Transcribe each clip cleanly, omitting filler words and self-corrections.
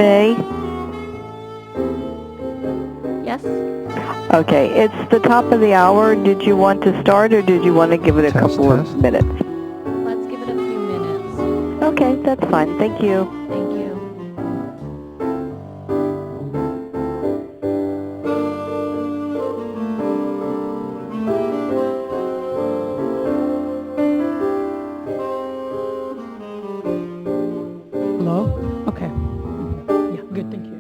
May? Yes? Okay, it's the top of the hour. Did you want to start or did you want to give it a couple of minutes? Let's give it a few minutes. Okay, that's fine. Thank you. Thank you. Hello? Okay. Yeah, good, thank you.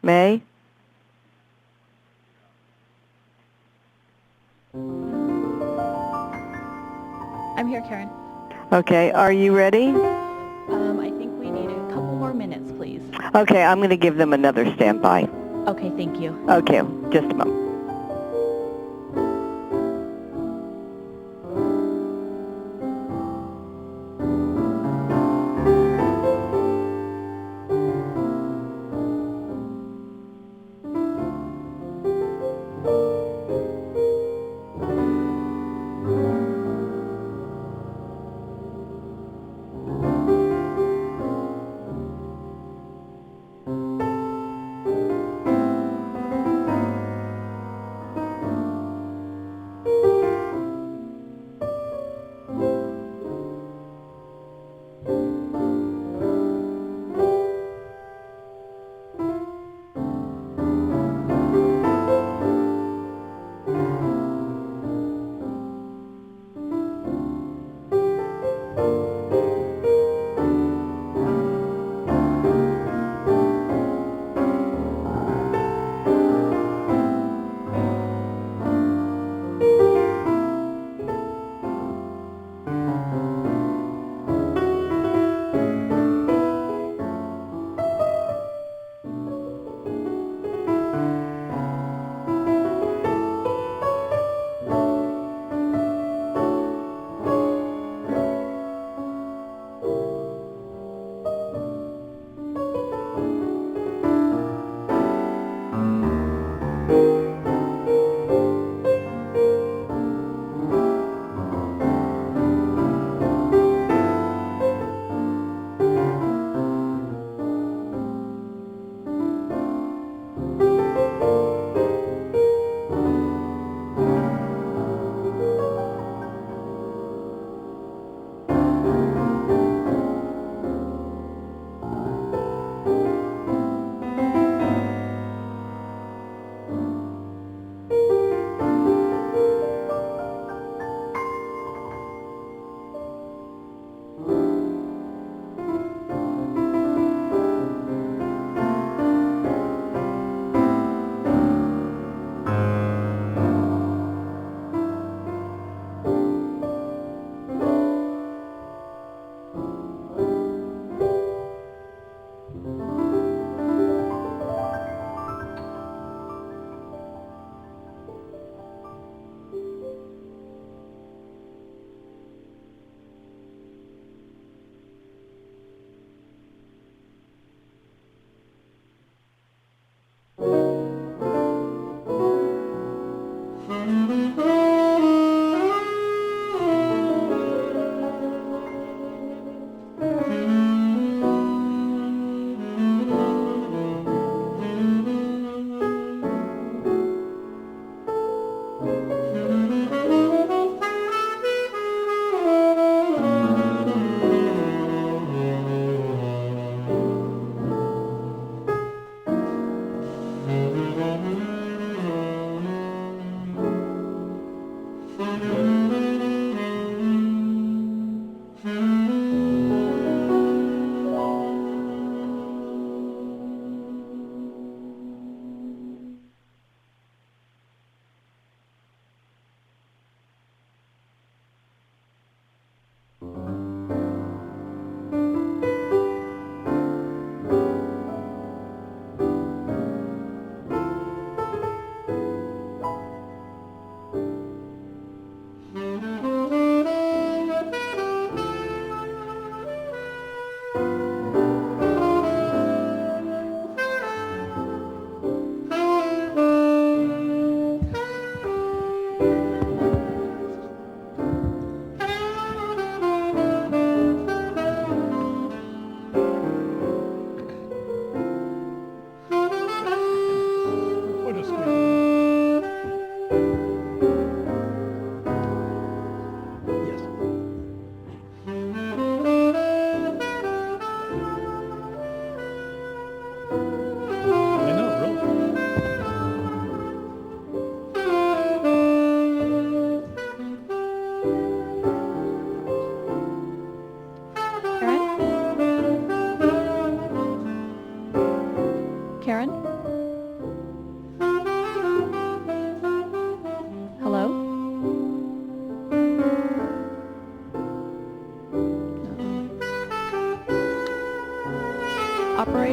May? I'm here, Karen. Okay, are you ready? I think we need a couple more minutes, please. Okay, I'm going to give them another standby. Okay, thank you. Okay, just a moment.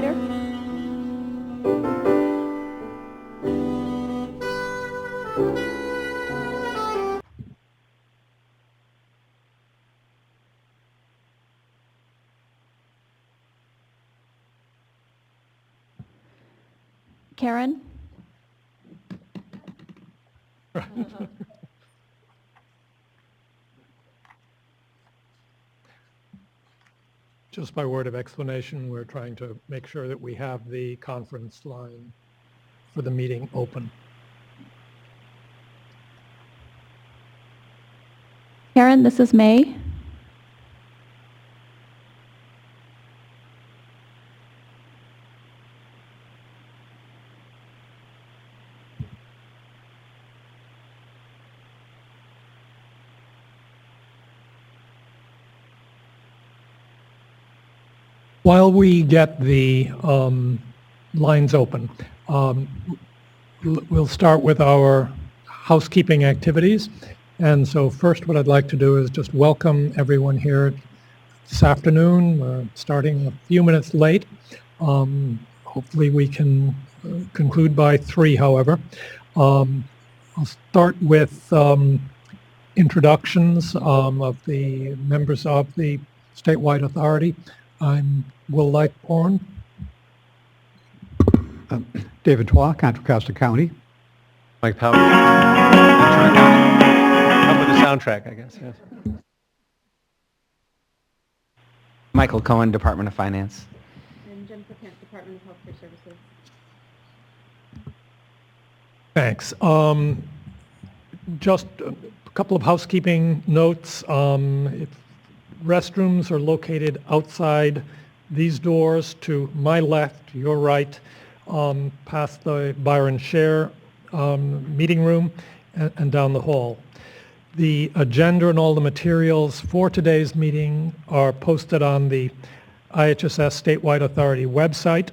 provider? Karen? Just by word of explanation, we're trying to make sure that we have the conference line for the meeting open. Karen, this is May. While we get the lines open, we'll start with our housekeeping activities. And so first what I'd like to do is just welcome everyone here this afternoon. We're starting a few minutes late. Hopefully we can conclude by 3, however. I'll start with introductions of the members of the statewide authority. I'm Will Lightbourne. David Twa, Contra Costa County. Mike Powell. Up with the soundtrack, I guess. Yes. Michael Cohen, Department of Finance. And Jennifer Kent, Department of Healthcare Services. Thanks. Just a couple of housekeeping notes. If restrooms are located outside these doors to my left, your right, past the Byron Share meeting room and down the hall. The agenda and all the materials for today's meeting are posted on the IHSS Statewide Authority website,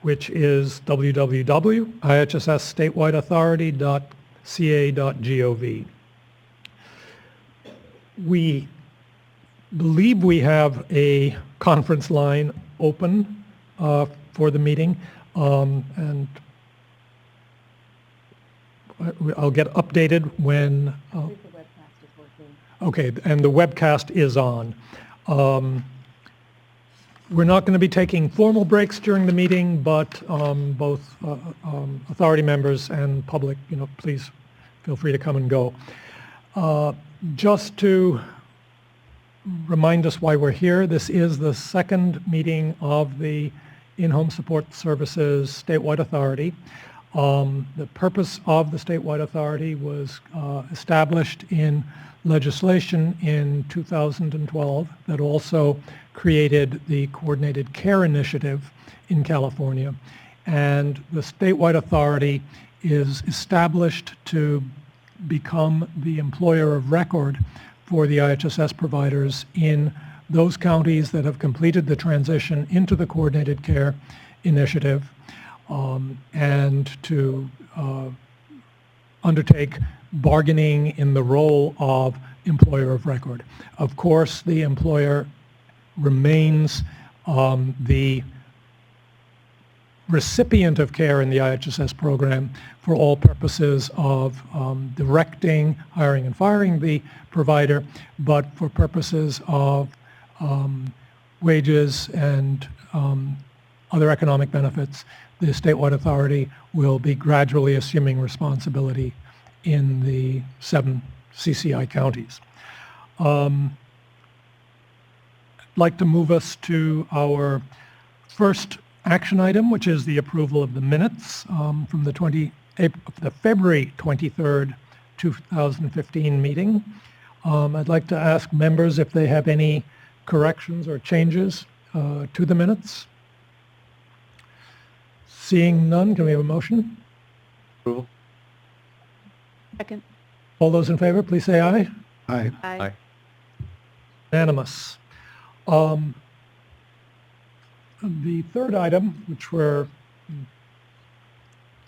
which is www.ihssstatewide.ca.gov. We believe we have a conference line open for the meeting, and I'll get updated when... The webcast is working. Okay, and the webcast is on. We're not going to be taking formal breaks during the meeting, but both authority members and public, please feel free to come and go. Just to remind us why we're here, this is the second meeting of the In-Home Support Services Statewide Authority. The purpose of the Statewide Authority was established in legislation in 2012 that also created the Coordinated Care Initiative in California. And the Statewide Authority is established to become the employer of record for the IHSS providers in those counties that have completed the transition into the Coordinated Care Initiative, and to undertake bargaining in the role of employer of record. Of course, the employer remains the recipient of care in the IHSS program for all purposes of directing, hiring, and firing the provider, but for purposes of wages and other economic benefits, the statewide authority will be gradually assuming responsibility in the 7 CCI counties. I'd like to move us to our first action item, which is the approval of the minutes from the February 23rd, 2015 meeting. I'd like to ask members if they have any corrections or changes to the minutes. Seeing none, can we have a motion? Approval? Second. All those in favor, please say aye. Aye. Aye. Unanimous. The third item, which we're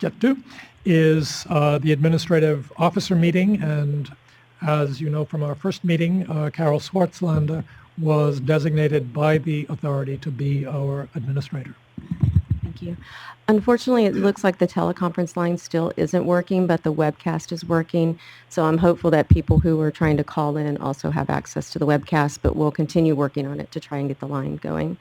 get to, is the administrative officer meeting. And as you know from our first meeting, Carol Swartzlander was designated by the authority to be our administrator. Thank you. Unfortunately, it looks like the teleconference line still isn't working, but the webcast is working. So I'm hopeful that people who are trying to call in also have access to the webcast, but we'll continue working on it to try and get the line going.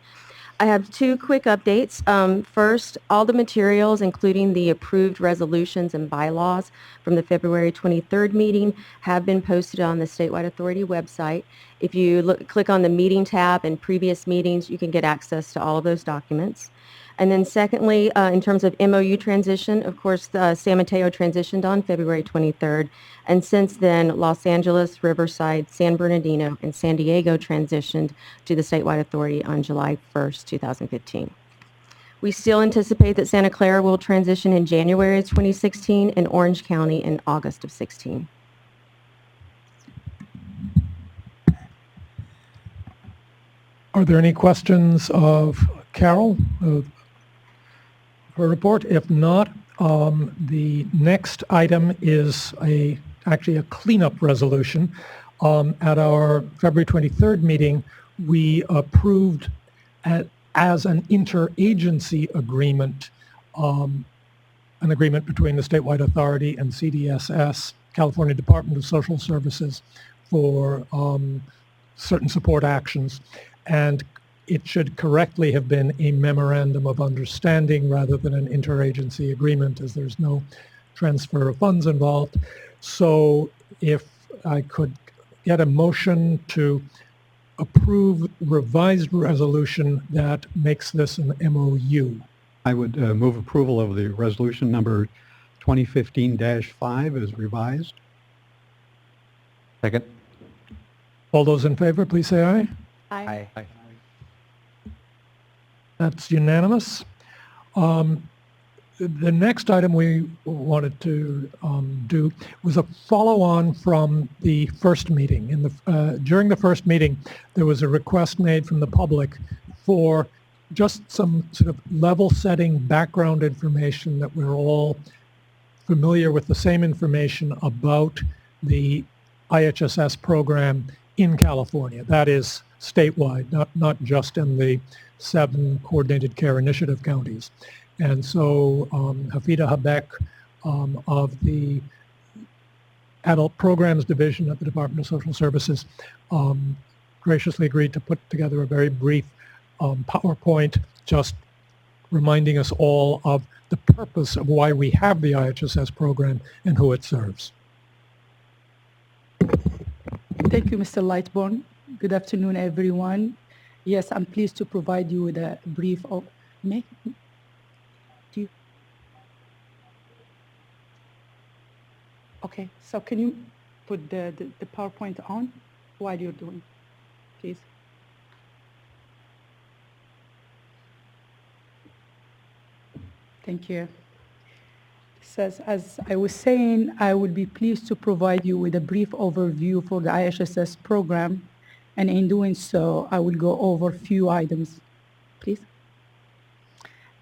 I have two quick updates. First, all the materials, including the approved resolutions and bylaws from the February 23rd meeting, have been posted on the Statewide Authority website. If you click on the meeting tab and previous meetings, you can get access to all of those documents. And then secondly, in terms of MOU transition, of course, San Mateo transitioned on February 23rd. And since then, Los Angeles, Riverside, San Bernardino, and San Diego transitioned to the Statewide Authority on July 1st, 2015. We still anticipate that Santa Clara will transition in January of 2016 and Orange County in August of 16. Are there any questions of Carol, her report? If not, the next item is actually a cleanup resolution. At our February 23rd meeting, we approved as an interagency agreement, an agreement between the Statewide Authority and CDSS, California Department of Social Services, for certain support actions. And it should correctly have been a memorandum of understanding rather than an interagency agreement, as there's no transfer of funds involved. So if I could get a motion to approve revised resolution that makes this an MOU. I would move approval of the resolution number 2015-5 as revised. Second. All those in favor, please say aye. Aye. Aye. That's unanimous. The next item we wanted to do was a follow-on from the first meeting. During the first meeting, there was a request made from the public for just some sort of level-setting background information that we're all familiar with the same information about the IHSS program in California. That is statewide, not just in the 7 Coordinated Care Initiative counties. And so Hafida Habek of the Adult Programs Division at the Department of Social Services graciously agreed to put together a very brief PowerPoint just reminding us all of the purpose of why we have the IHSS program and who it serves. Thank you, Mr. Lightbourne. Good afternoon, everyone. Yes, I'm pleased to provide you with a brief of... Okay, so can you put the PowerPoint on while you're doing, please? Thank you. It says, as I was saying, I will be pleased to provide you with a brief overview for the IHSS program, and in doing so, I will go over a few items. Please.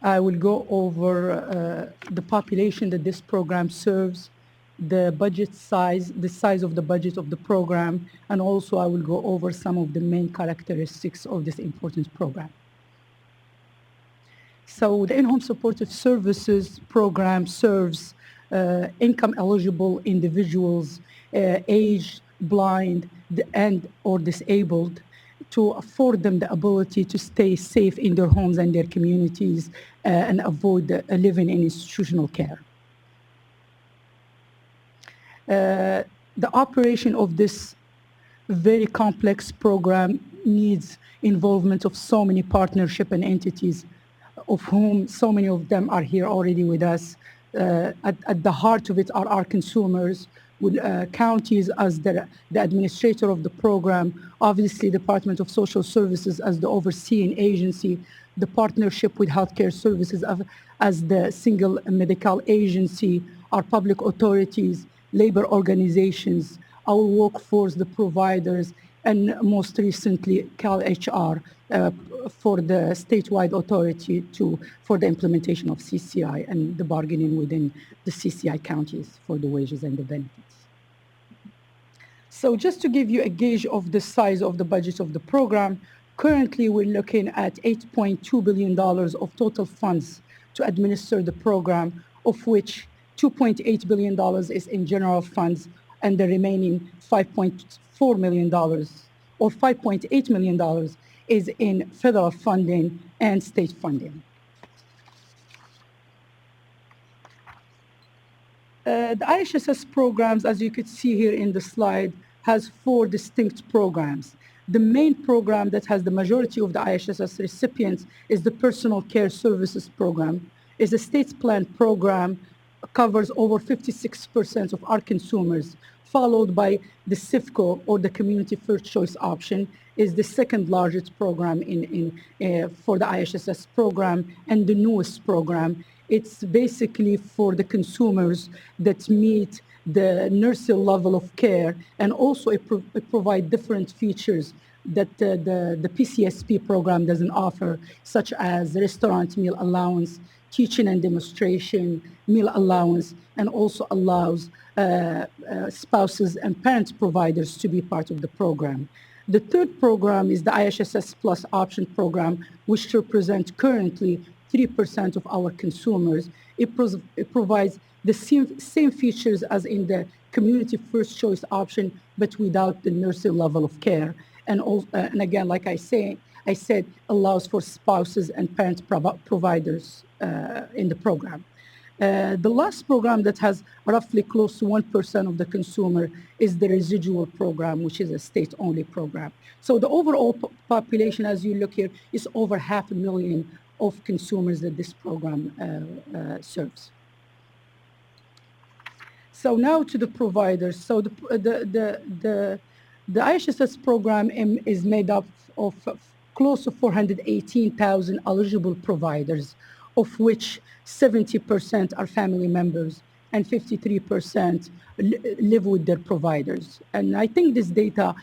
I will go over the population that this program serves, the budget size, the size of the budget of the program, and also I will go over some of the main characteristics of this important program. So the In-Home Supportive Services program serves income-eligible individuals, aged, blind, and or disabled, to afford them the ability to stay safe in their homes and their communities and avoid living in institutional care. The operation of this very complex program needs involvement of so many partnership and entities, of whom so many of them are here already with us. At the heart of it are our consumers, with counties as the administrator of the program, obviously Department of Social Services as the overseeing agency, the partnership with healthcare services as the single medical agency, our public authorities, labor organizations, our workforce, the providers, and most recently CalHR for the statewide authority for the implementation of CCI and the bargaining within the CCI counties for the wages and the benefits. So just to give you a gauge of the size of the budget of the program, currently we're looking at $8.2 billion of total funds to administer the program, of which $2.8 billion is in general funds and the remaining $5.4 million or $5.8 million is in federal funding and state funding. The IHSS programs, as you could see here in the slide, has 4 distinct programs. The main program that has the majority of the IHSS recipients is the Personal Care Services Program. It's a state plan program, covers over 56% of our consumers, followed by the CIFCO, or the Community First Choice option, is the second largest program for the IHSS program, and the newest program. It's basically for the consumers that meet the nursing level of care, and also it provides different features that the PCSP program doesn't offer, such as restaurant meal allowance, teaching and demonstration meal allowance, and also allows spouses and parent providers to be part of the program. The third program is the IHSS Plus option program, which represents currently 3% of our consumers. It provides the same features as in the Community First Choice option, but without the nursing level of care. And again, like I said, allows for spouses and parent providers in the program. The last program that has roughly close to 1% of the consumer is the residual program, which is a state-only program. So the overall population, as you look here, is over 500,000 of consumers that this program serves. So now to the providers. So the IHSS program is made up of close to 418,000 eligible providers, of which 70% are family members and 53% live with their providers. And I think this data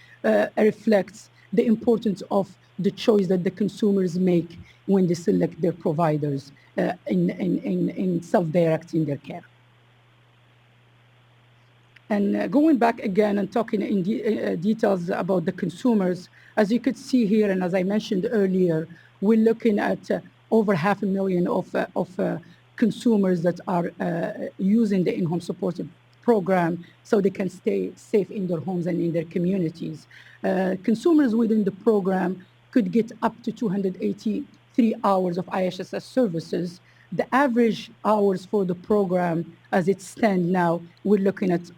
reflects the importance of the choice that the consumers make when they select their providers in self-directing their care. And going back again and talking in details about the consumers, as you could see here, and as I mentioned earlier, we're looking at over 500,000 of consumers that are using the in-home supportive program so they can stay safe in their homes and in their communities. Consumers within the program could get up to 283 hours of IHSS services. The average hours for the program, as it stands now, we're looking at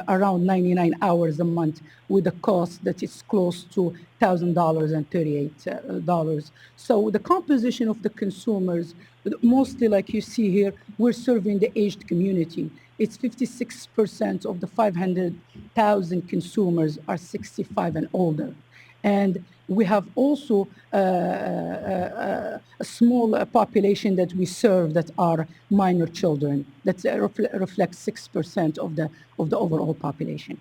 around 99 hours a month, with a cost that is close to $1,000 and $38. So the composition of the consumers, mostly like you see here, we're serving the aged community. It's 56% of the 500,000 consumers are 65 and older. And we have also a small population that we serve that are minor children. That reflects 6% of the overall population.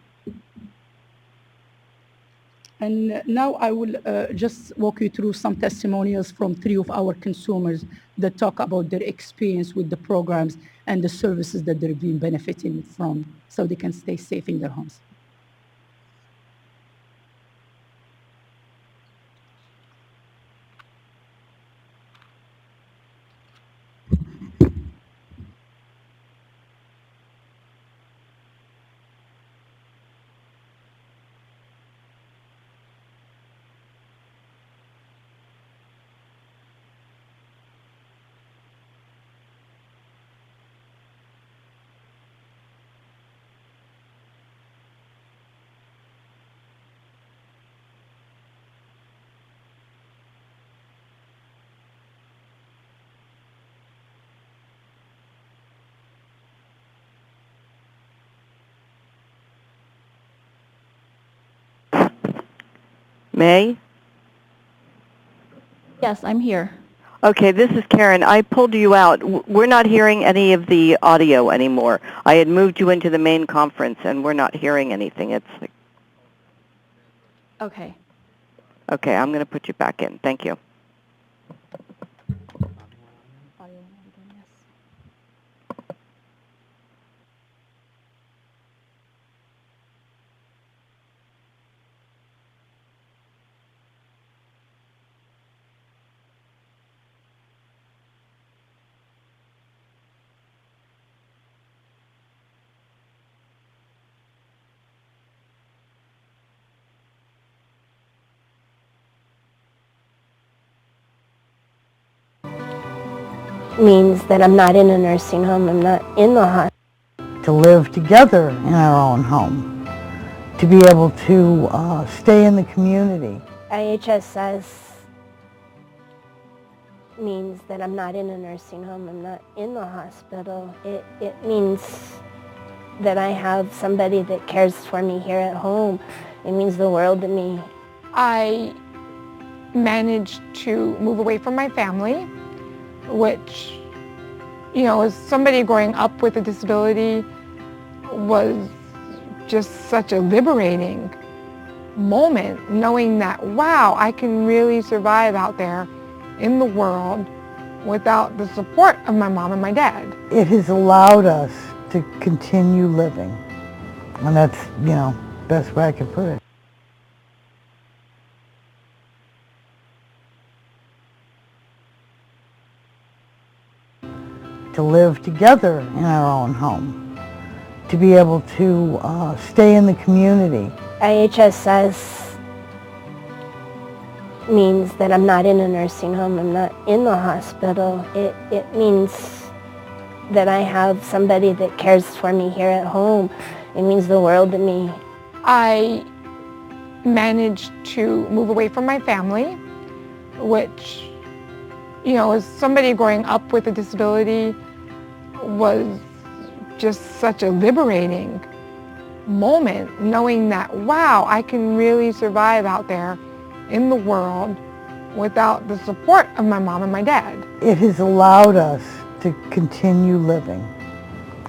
And now I will just walk you through some testimonials from 3 of our consumers that talk about their experience with the programs and the services that they're being benefiting from, so they can stay safe in their homes. May? Yes, I'm here. Okay, this is Karen. I pulled you out. We're not hearing any of the audio anymore. I had moved you into the main conference, and we're not hearing anything. It's like, Okay. okay, I'm going to put you back in. Thank you. means that I'm not in a nursing home, I'm not in the hospital. To live together in our own home, to be able to stay in the community. IHSS means that I'm not in a nursing home, I'm not in the hospital. It means that I have somebody that cares for me here at home. It means the world to me. I managed to move away from my family, which, you know, as somebody growing up with a disability, was just such a liberating moment, knowing that, wow, I can really survive out there in the world without the support of my mom and my dad. It has allowed us to continue living, and that's, you know, best way I could put it. To live together in our own home, to be able to stay in the community. IHSS means that I'm not in a nursing home, I'm not in the hospital. It means that I have somebody that cares for me here at home. It means the world to me. I managed to move away from my family, which, you know, as somebody growing up with a disability, was just such a liberating moment, knowing that, wow, I can really survive out there in the world without the support of my mom and my dad. It has allowed us to continue living,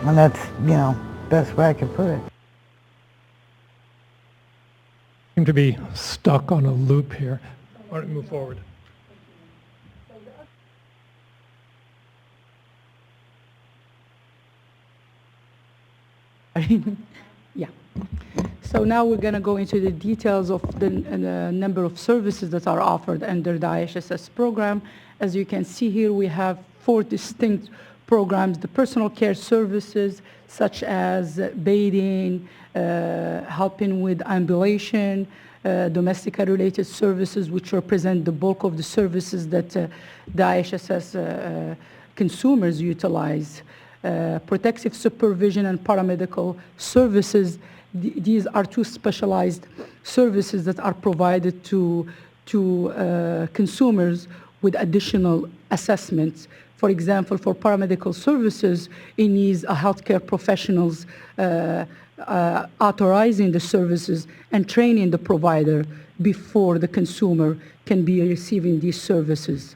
and that's, you know, best way I could put it. Seem to be stuck on a loop here. Why don't we move forward? Yeah. So now we're going to go into the details of the number of services that are offered under the IHSS program. As you can see here, we have 4 distinct programs: the personal care services, such as bathing, helping with ambulation, domestic-related services, which represent the bulk of the services that the IHSS consumers utilize. Protective supervision and paramedical services. These are 2 specialized services that are provided to consumers with additional assessments. For example, for paramedical services, it needs a healthcare professionals authorizing the services and training the provider before the consumer can be receiving these services.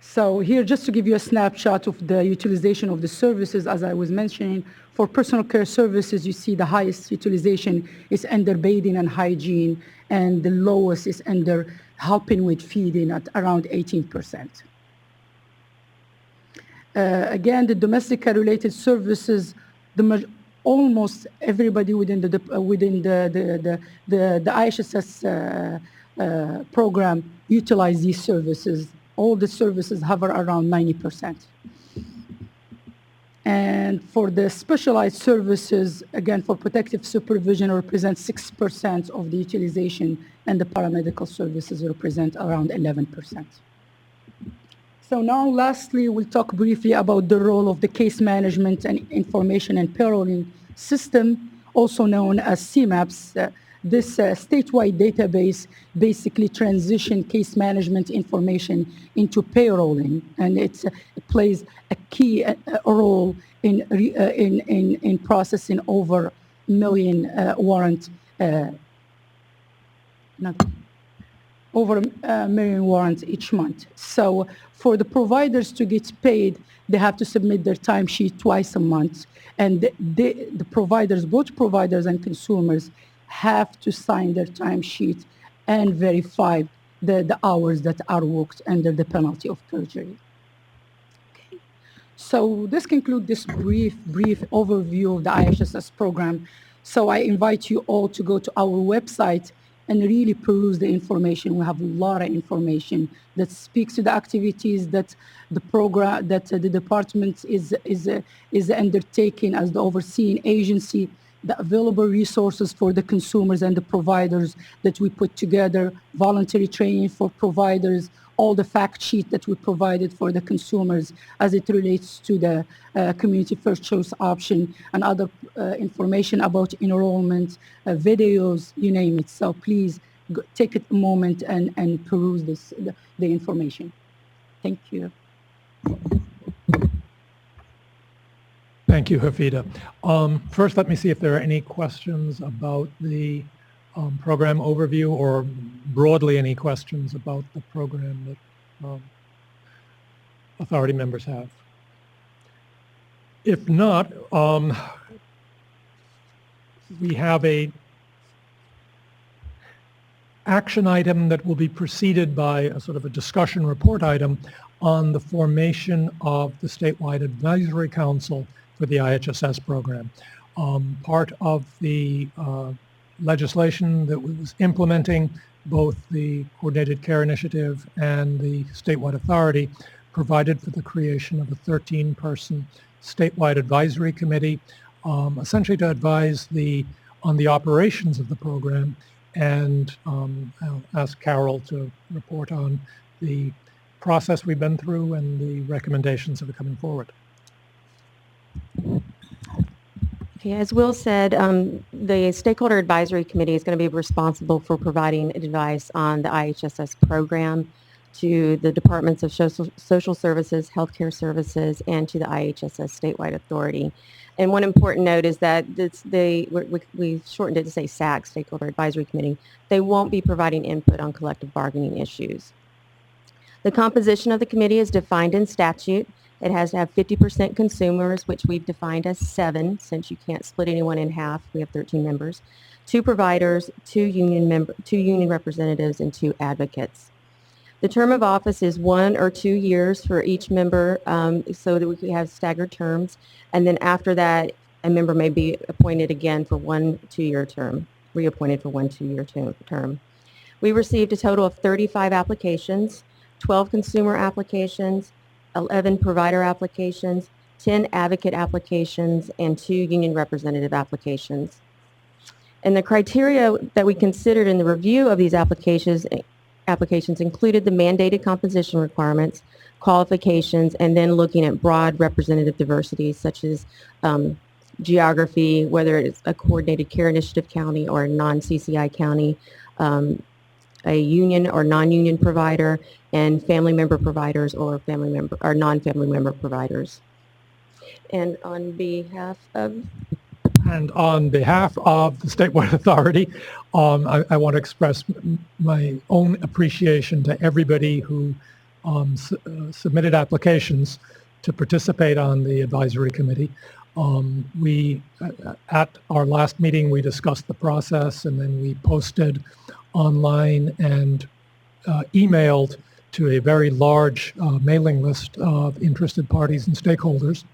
So here, just to give you a snapshot of the utilization of the services, as I was mentioning, for personal care services, you see the highest utilization is under bathing and hygiene, and the lowest is under helping with feeding at around 18%. Again, the domestic-related services, almost everybody within the IHSS program utilize these services. All the services hover around 90%. And for the specialized services, again, for protective supervision, represents 6% of the utilization, and the paramedical services represent around 11%. So now, lastly, we'll talk briefly about the role of the case management and information and payrolling system, also known as CMAPS. This statewide database basically transitions case management information into payrolling, and it plays a key role in processing over 1 million warrants, over 1 million warrants each month. So for the providers to get paid, they have to submit their timesheet twice a month, and the providers, both providers and consumers, have to sign their timesheet and verify the hours that are worked under the penalty of perjury. Okay. So this concludes this brief overview of the IHSS program. So I invite you all to go to our website and really peruse the information. We have a lot of information that speaks to the activities that the program, that the department is undertaking as the overseeing agency the available resources for the consumers and the providers that we put together, voluntary training for providers, all the fact sheet that we provided for the consumers as it relates to the community first choice option and other information about enrollment, videos, you name it. So please take a moment and peruse the information. Thank you. Thank you, Hafida. First, let me see if there are any questions about the program overview or broadly any questions about the program that authority members have. If not, we have a action item that will be preceded by a sort of a discussion report item on the formation of the Statewide Advisory Council for the IHSS program. Part of the legislation that was implementing both the Coordinated Care Initiative and the Statewide Authority provided for the creation of a 13-person statewide advisory committee, essentially to advise on the operations of the program. And I'll ask Carol to report on the process we've been through and the recommendations that are coming forward. Okay, as Will said, the Stakeholder Advisory Committee is going to be responsible for providing advice on the IHSS program to the Departments of Social Services, Healthcare Services, and to the IHSS Statewide Authority. And one important note is that we shortened it to say SAC, Stakeholder Advisory Committee. They won't be providing input on collective bargaining issues. The composition of the committee is defined in statute. It has to have 50% consumers, which we've defined as 7, since you can't split anyone in half. We have 13 members, 2 providers, 2 union representatives, and 2 advocates. The term of office is 1 or 2 years for each member, so that we can have staggered terms. And then after that, a member may be appointed again for 1 2-year term, reappointed for 1 2-year term. We received a total of 35 applications, 12 consumer applications, 11 provider applications, 10 advocate applications, and 2 union representative applications. And the criteria that we considered in the review of these applications included the mandated composition requirements, qualifications, and then looking at broad representative diversity such as geography, whether it's a coordinated care initiative county or a non-CCI county, a union or non-union provider, and family member providers or non-family member providers. And on behalf of the Statewide Authority, I want to express my own appreciation to everybody who submitted applications to participate on the advisory committee. At our last meeting, we discussed the process, and then we posted online and emailed to a very large mailing list of interested parties and stakeholders.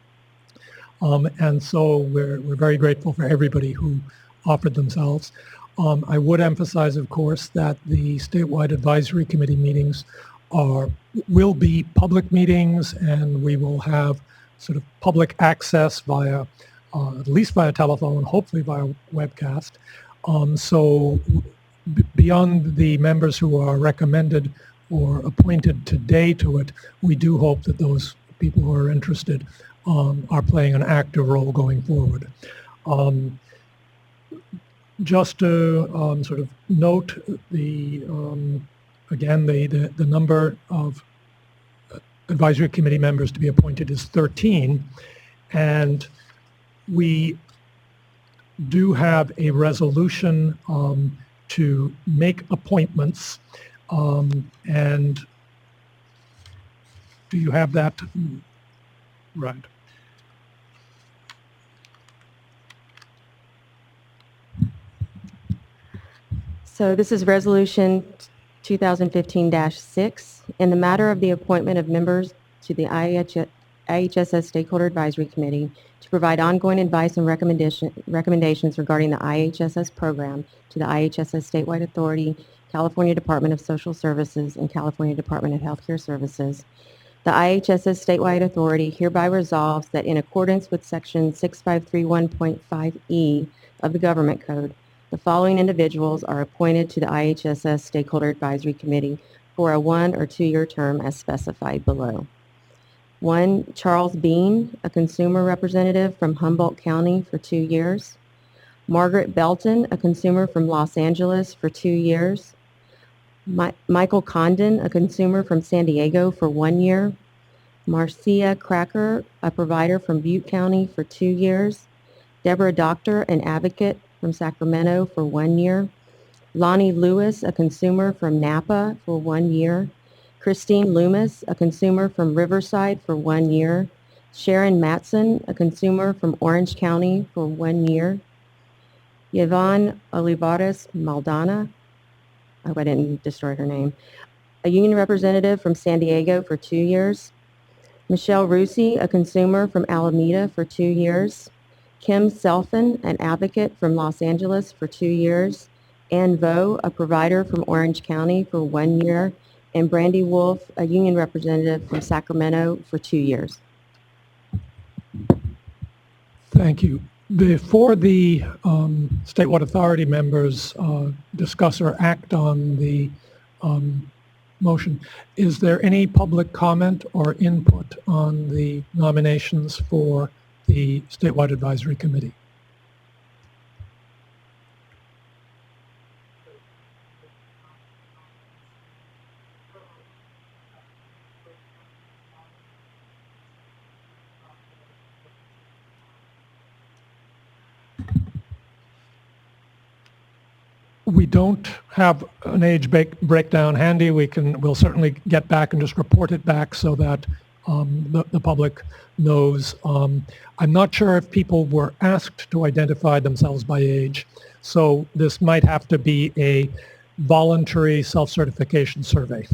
And so we're very grateful for everybody who offered themselves. I would emphasize, of course, that the Statewide Advisory Committee meetings will be public meetings, and we will have sort of public access via, at least via telephone, hopefully via webcast. So beyond the members who are recommended or appointed today to it, we do hope that those people who are interested are playing an active role going forward. Just to sort of note again, the number of advisory committee members to be appointed is 13, and we do have a resolution to make appointments, and do you have that? Right. So this is Resolution 2015-6. In the matter of the appointment of members to the IHSS Stakeholder Advisory Committee to provide ongoing advice and recommendations regarding the IHSS program to the IHSS Statewide Authority, California Department of Social Services, and California Department of Healthcare Services. The IHSS Statewide Authority hereby resolves that in accordance with Section 6531.5E, of the Government Code, the following individuals are appointed to the IHSS Stakeholder Advisory Committee for a 1 or 2 year term as specified below. 1, Charles Bean, a consumer representative from Humboldt County for 2 years. Margaret Belton, a consumer from Los Angeles for 2 years. Michael Condon, a consumer from San Diego for 1 year. Marcia Cracker, a provider from Butte County for 2 years. Deborah Doctor, an advocate from Sacramento for 1 year. Lonnie Lewis, a consumer from Napa for 1 year. Christine Loomis, a consumer from Riverside for 1 year. Sharon Matson, a consumer from Orange County for 1 year. Yvonne Olivares Maldana, I hope I didn't destroy her name, a union representative from San Diego for 2 years. Michelle Rusi, a consumer from Alameda for 2 years. Kim Selfin, an advocate from Los Angeles for 2 years. Ann Vo, a provider from Orange County for 1 year. And Brandy Wolf, a union representative from Sacramento for 2 years. Thank you. Before the statewide authority members discuss or act on the motion, is there any public comment or input on the nominations for the statewide advisory committee? We don't have an age breakdown handy. We'll certainly get back and just report it back so that the public knows. I'm not sure if people were asked to identify themselves by age, so this might have to be a voluntary self-certification survey.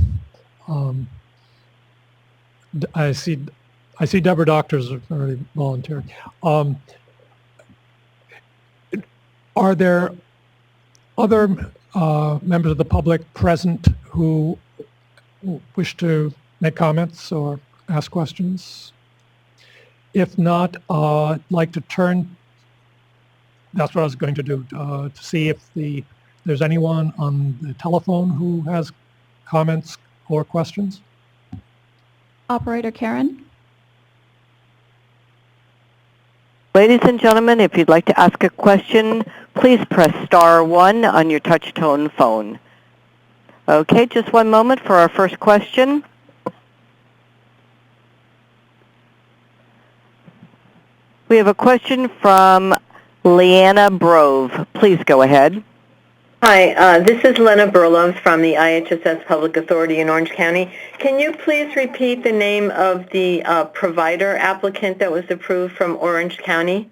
I see Deborah Doctors already volunteered. Are there other members of the public present who wish to make comments or ask questions? If not, I'd like to turn, that's what I was going to do, to see if there's anyone on the telephone who has comments or questions. Operator Karen? Ladies and gentlemen, if you'd like to ask a question, please press star 1 on your touch-tone phone. Okay, just one moment for our first question. We have a question from Leanna Brove. Please go ahead. Hi, this is Lena Burlov from the IHSS Public Authority in Orange County. Can you please repeat the name of the provider applicant that was approved from Orange County?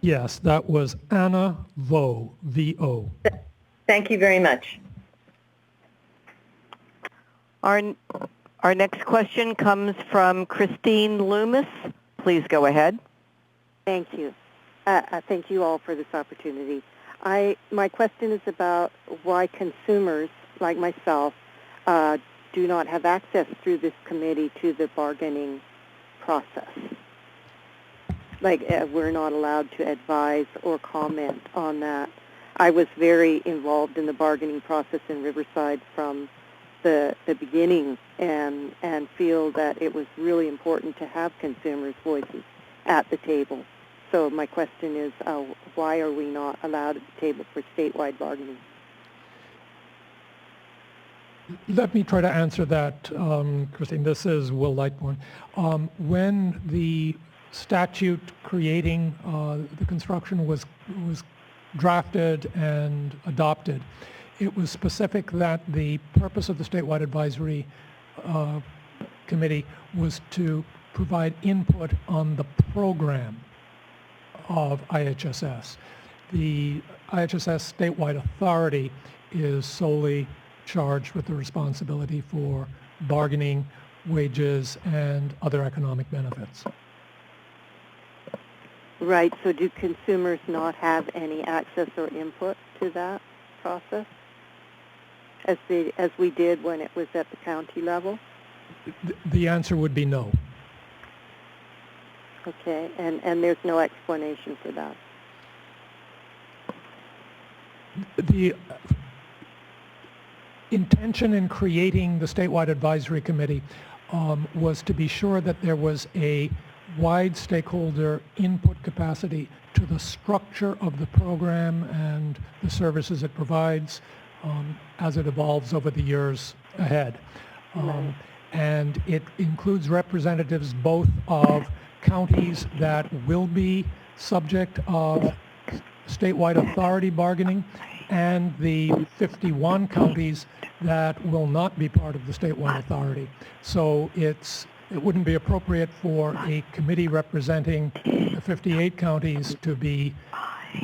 Yes, that was Anna Vo, V-O. Thank you very much. Our next question comes from Christine Loomis. Please go ahead. Thank you. Thank you all for this opportunity. My question is about why consumers like myself do not have access through this committee to the bargaining process. Like we're not allowed to advise or comment on that. I was very involved in the bargaining process in Riverside from the beginning and feel that it was really important to have consumers' voices at the table. So my question is, why are we not allowed at the table for statewide bargaining? Let me try to answer that, Christine. This is Will Lightbourne. When the statute creating the construction was drafted and adopted, it was specific that the purpose of the statewide advisory committee was to provide input on the program of IHSS. The IHSS statewide authority is solely charged with the responsibility for bargaining, wages, and other economic benefits. Right, so do consumers not have any access or input to that process as we did when it was at the county level? The answer would be no. Okay, and there's no explanation for that. The intention in creating the Statewide Advisory Committee was to be sure that there was a wide stakeholder input capacity to the structure of the program and the services it provides as it evolves over the years ahead. And it includes representatives both of counties that will be subject of statewide authority bargaining and the 51 counties that will not be part of the statewide authority. So it wouldn't be appropriate for a committee representing the 58 counties to be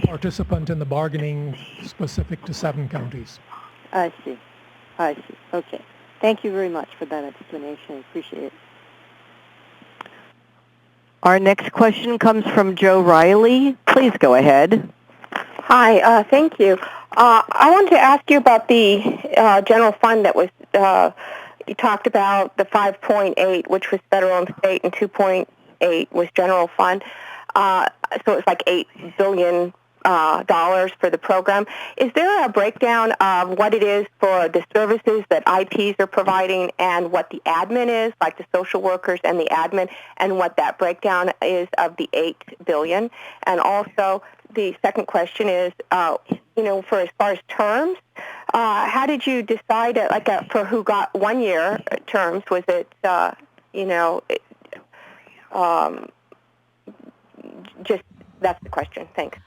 participant in the bargaining specific to 7 counties. I see. Okay. Thank you very much for that explanation. I appreciate it. Our next question comes from Joe Riley. Please go ahead. Hi, thank you. I wanted to ask you about the general fund that was, you talked about the 5.8, which was federal and state, and 2.8 was general fund. So it's like $8 billion for the program. Is there a breakdown of what it is for the services that IPs are providing and what the admin is, like the social workers and the admin, and what that breakdown is of the $8 billion? And also, the second question is, for as far as terms, how did you decide, for who got 1 year terms? Was it, just, that's the question. Thanks.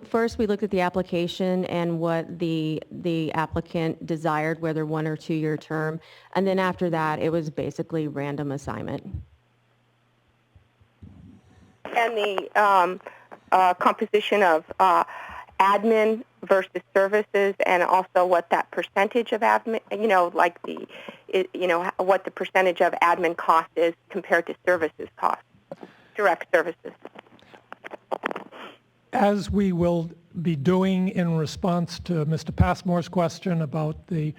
First, we looked at the application and what the applicant desired, whether 1 or 2 year term, and then after that, it was basically random assignment. And the composition of admin versus services, and also what that percentage of admin, what the percentage of admin cost is compared to services cost, direct services. As we will be doing in response to Mr. Passmore's question about the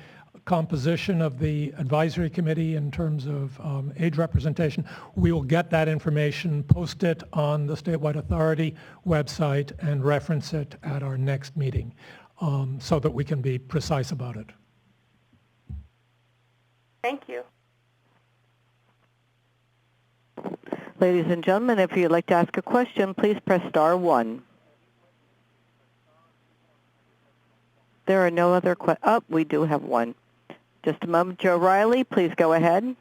composition of the advisory committee in terms of age representation, we will get that information, post it on the Statewide Authority website, and reference it at our next meeting so that we can be precise about it. Thank you. Ladies and gentlemen, if you'd like to ask a question, please press star 1. There are no other questions. We do have one. Just a moment. Joe Riley, please go ahead.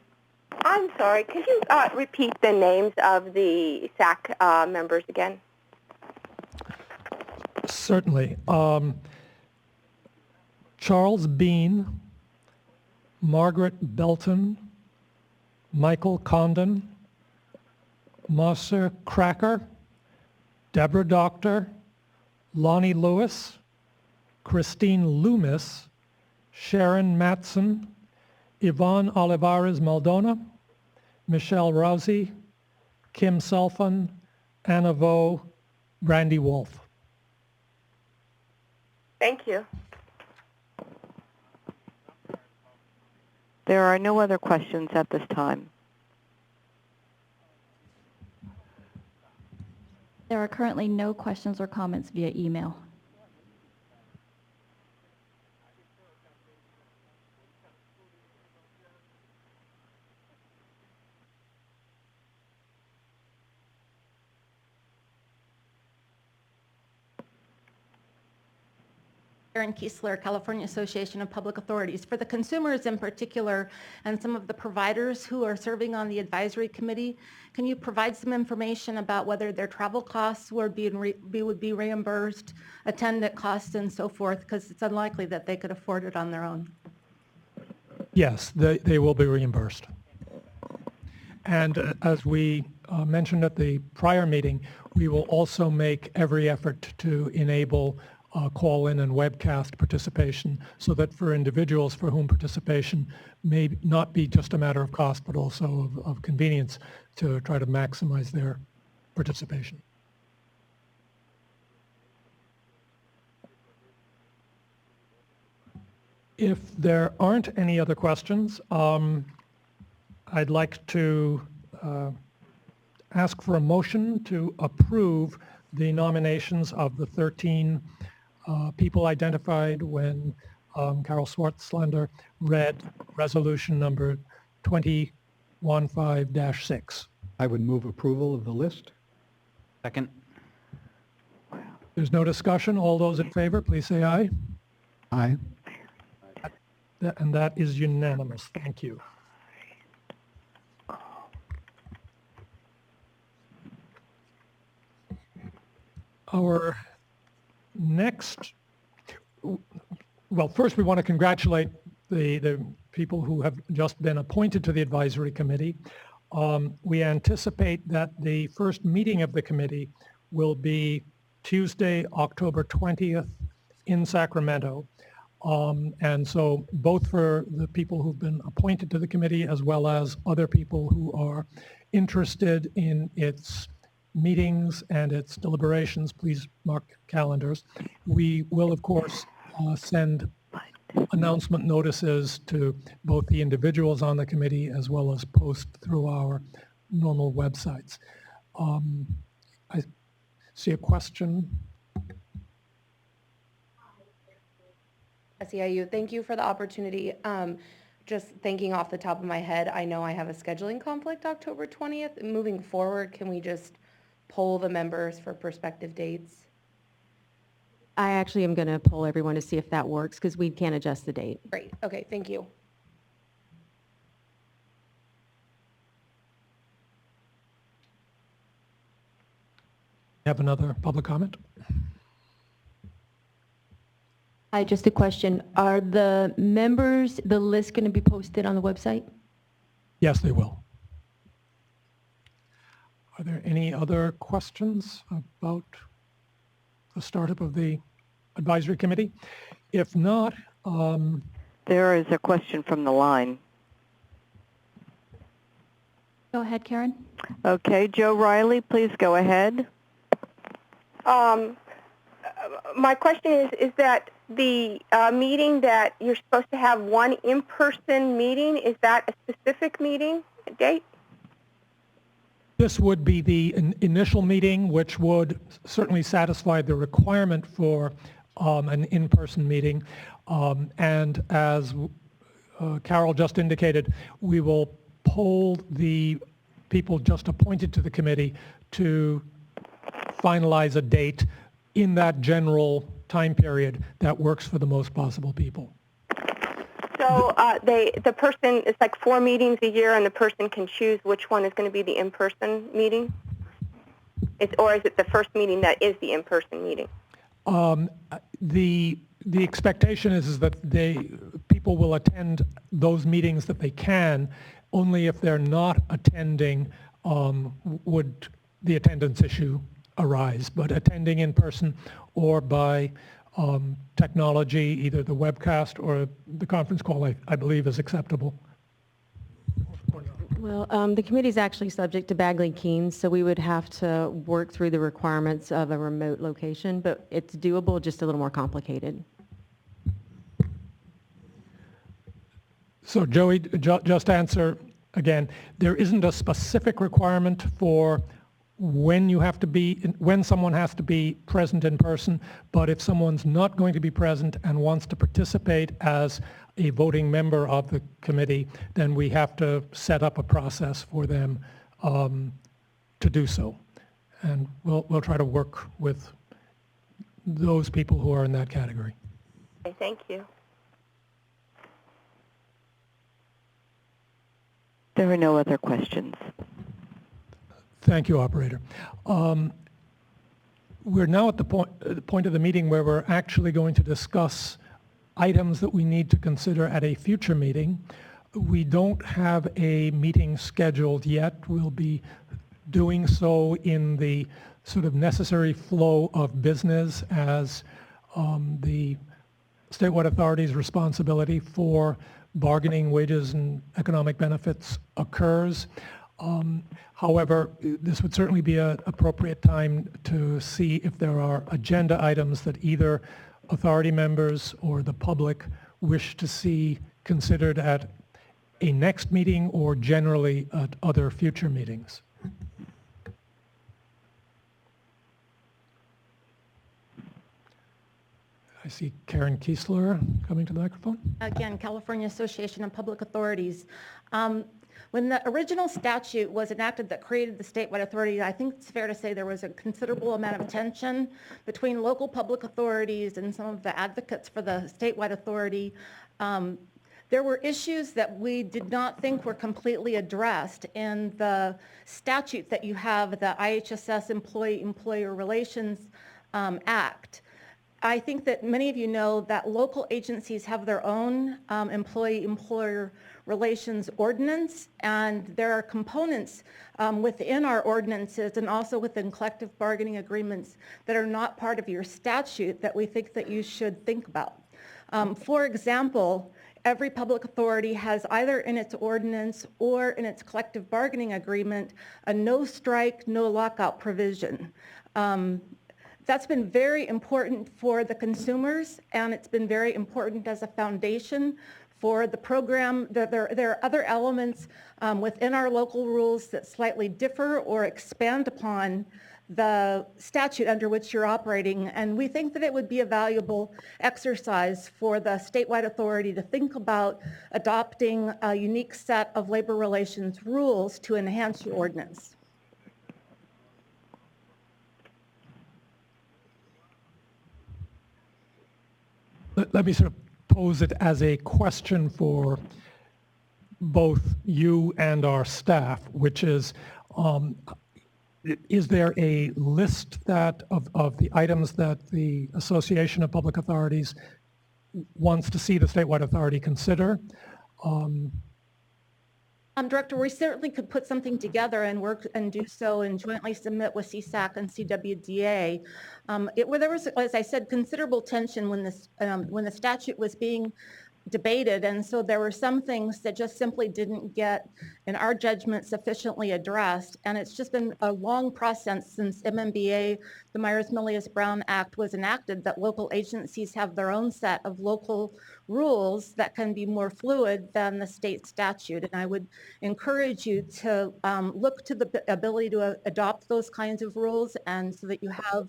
I'm sorry. Could you repeat the names of the SAC members again? Certainly. Charles Bean, Margaret Belton, Michael Condon, Marcia Cracker, Deborah Doctor, Lonnie Lewis, Christine Loomis, Sharon Matson, Yvonne Olivares Maldonado, Michelle Rousey, Kim Sulfan, Anna Vo, Brandy Wolf. Thank you. There are no other questions at this time. There are currently no questions or comments via email. Erin Kiesler, California Association of Public Authorities. For the consumers in particular and some of the providers who are serving on the advisory committee, can you provide some information about whether their travel costs would be reimbursed, attendant costs, and so forth, because it's unlikely that they could afford it on their own? Yes, they will be reimbursed. And as we mentioned at the prior meeting, we will also make every effort to enable call-in and webcast participation so that for individuals for whom participation may not be just a matter of cost but also of convenience, to try to maximize their participation. If there aren't any other questions, I'd like to ask for a motion to approve the nominations of the 13 people identified when Carol Swartzlander read resolution number 2015-6. I would move approval of the list. Second. There's no discussion. All those in favor, please say aye. Aye. And that is unanimous. Thank you. Our next, well, first we want to congratulate the people who have just been appointed to the advisory committee. We anticipate that the first meeting of the committee will be Tuesday, October 20th in Sacramento. And so both for the people who've been appointed to the committee as well as other people who are interested in its meetings and its deliberations, please mark calendars. We will, of course, send announcement notices to both the individuals on the committee as well as post through our normal websites. I see a question. SEIU, thank you for the opportunity. Just thinking off the top of my head, I know I have a scheduling conflict October 20th. Moving forward, can we just poll the members for prospective dates? I actually am going to poll everyone to see if that works because we can't adjust the date. Great. Okay, thank you. Have another public comment? Hi, just a question. Are the members, the list going to be posted on the website? Yes, they will. Are there any other questions about the startup of the advisory committee? If not, there is a question from the line. Go ahead, Karen. Okay, Joe Riley, please go ahead. My question is that the meeting that you're supposed to have one in-person meeting, is that a specific meeting date? this would be the initial meeting, which would certainly satisfy the requirement for an in-person meeting. And as Carol just indicated, we will poll the people just appointed to the committee to finalize a date in that general time period that works for the most possible people. So the person, it's like 4 meetings a year, and the person can choose which one is going to be the in-person meeting? Or is it the first meeting that is the in-person meeting? The expectation is that people will attend those meetings that they can. Only if they're not attending would the attendance issue arise. But attending in person or by technology, either the webcast or the conference call, I believe is acceptable. Well, the committee is actually subject to Bagley-Keene, so we would have to work through the requirements of a remote location, but it's doable, just a little more complicated. So Joey, just answer again, there isn't a specific requirement for when someone has to be present in person, but if someone's not going to be present and wants to participate as a voting member of the committee, then we have to set up a process for them to do so. And we'll try to work with those people who are in that category. Okay, thank you. There are no other questions. Thank you, operator. We're now at the point of the meeting where we're actually going to discuss items that we need to consider at a future meeting. We don't have a meeting scheduled yet. We'll be doing so in the sort of necessary flow of business as the statewide authority's responsibility for bargaining wages and economic benefits occurs. However, this would certainly be an appropriate time to see if there are agenda items that either authority members or the public wish to see considered at a next meeting or generally at other future meetings. I see Karen Kiesler coming to the microphone. Again, California Association of Public Authorities. When the original statute was enacted that created the statewide authority, I think it's fair to say there was a considerable amount of tension between local public authorities and some of the advocates for the statewide authority. There were issues that we did not think were completely addressed in the statute that you have, the IHSS Employee-Employer Relations Act. I think that many of you know that local agencies have their own employee-employer relations ordinance, and there are components within our ordinances and also within collective bargaining agreements that are not part of your statute that we think that you should think about. For example, every public authority has either in its ordinance or in its collective bargaining agreement a no strike, no lockout provision. That's been very important for the consumers, and it's been very important as a foundation for the program. There are other elements within our local rules that slightly differ or expand upon the statute under which you're operating, and we think that it would be a valuable exercise for the statewide authority to think about adopting a unique set of labor relations rules to enhance your ordinance. Let me sort of pose it as a question for both you and our staff, which is there a list of the items that the Association of Public Authorities wants to see the statewide authority consider? Director, we certainly could put something together and work and do so and jointly submit with CSAC and CWDA. There was, as I said, considerable tension when the statute was being debated, and so there were some things that just simply didn't get, in our judgment, sufficiently addressed, and it's just been a long process since MMBA, the Myers-Milius-Brown Act, was enacted, that local agencies have their own set of local rules that can be more fluid than the state statute, and I would encourage you to look to the ability to adopt those kinds of rules, and so that you have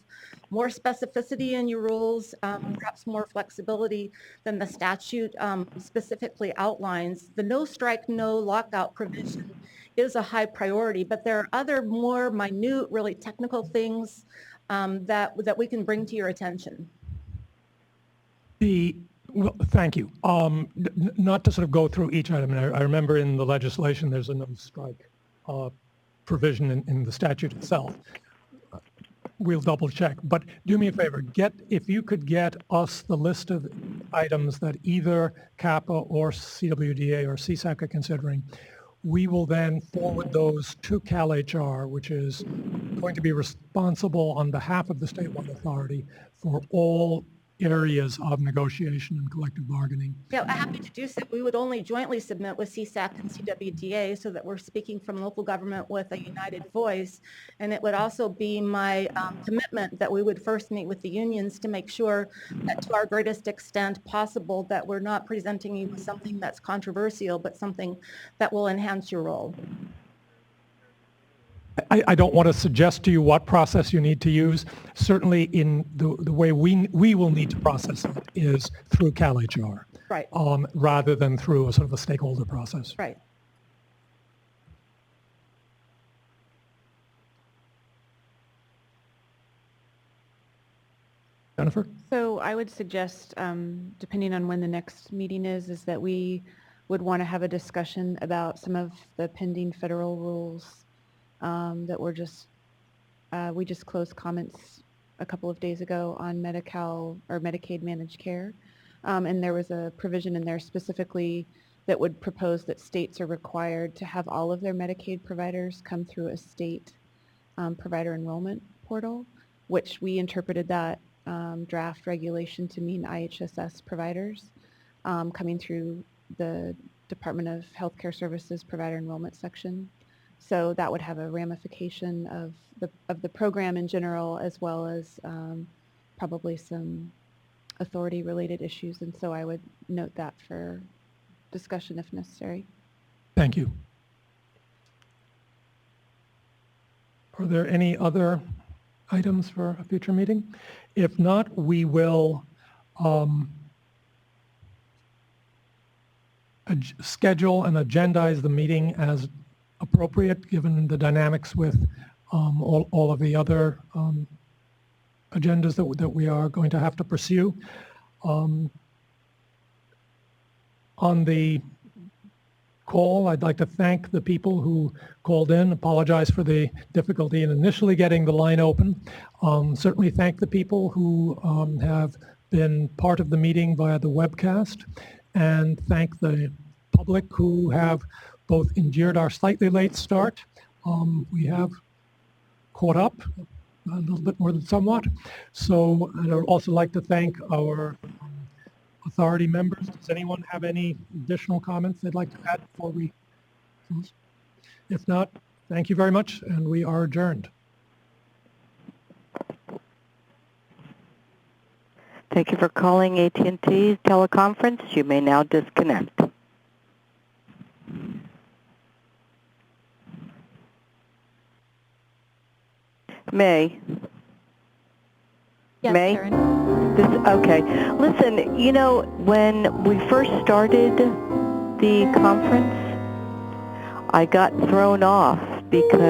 more specificity in your rules, perhaps more flexibility than the statute specifically outlines. The no strike, no lockout provision is a high priority, but there are other more minute, really technical things that we can bring to your attention. Well, thank you. Not to sort of go through each item. I remember in the legislation there's a no strike provision in the statute itself. We'll double check, but do me a favor, if you could get us the list of items that either CAPA or CWDA or CSAC are considering, we will then forward those to CalHR, which is going to be responsible on behalf of the statewide authority for all areas of negotiation and collective bargaining. Yeah, I'm happy to do so. We would only jointly submit with CSAC and CWDA so that we're speaking from local government with a united voice. And it would also be my commitment that we would first meet with the unions to make sure that to our greatest extent possible that we're not presenting you with something that's controversial, but something that will enhance your role. I don't want to suggest to you what process you need to use. Certainly in the way we will need to process it is through CalHR. Right. Rather than through a sort of a stakeholder process. Right. Jennifer? So I would suggest, depending on when the next meeting is that we would want to have a discussion about some of the pending federal rules that were we just closed comments a couple of days ago on Medi-Cal or Medicaid managed care. And there was a provision in there specifically that would propose that states are required to have all of their Medicaid providers come through a state provider enrollment portal, which we interpreted that draft regulation to mean IHSS providers coming through the Department of Healthcare Services provider enrollment section. So that would have a ramification of the program in general, as well as probably some authority-related issues. And so I would note that for discussion if necessary. Thank you. Are there any other items for a future meeting? If not, we will schedule and agendize the meeting as appropriate, given the dynamics with all of the other agendas that we are going to have to pursue. On the call, I'd like to thank the people who called in, apologize for the difficulty in initially getting the line open. Certainly thank the people who have been part of the meeting via the webcast, and thank the public who have both endured our slightly late start. We have caught up a little bit more than somewhat. So I'd also like to thank our authority members. Does anyone have any additional comments they'd like to add before we close? If not, thank you very much, and we are adjourned. Thank you for calling AT&T teleconference. You may now disconnect. May. Yes, May? Karen. Okay. Listen, you know, when we first started the conference, I got thrown off because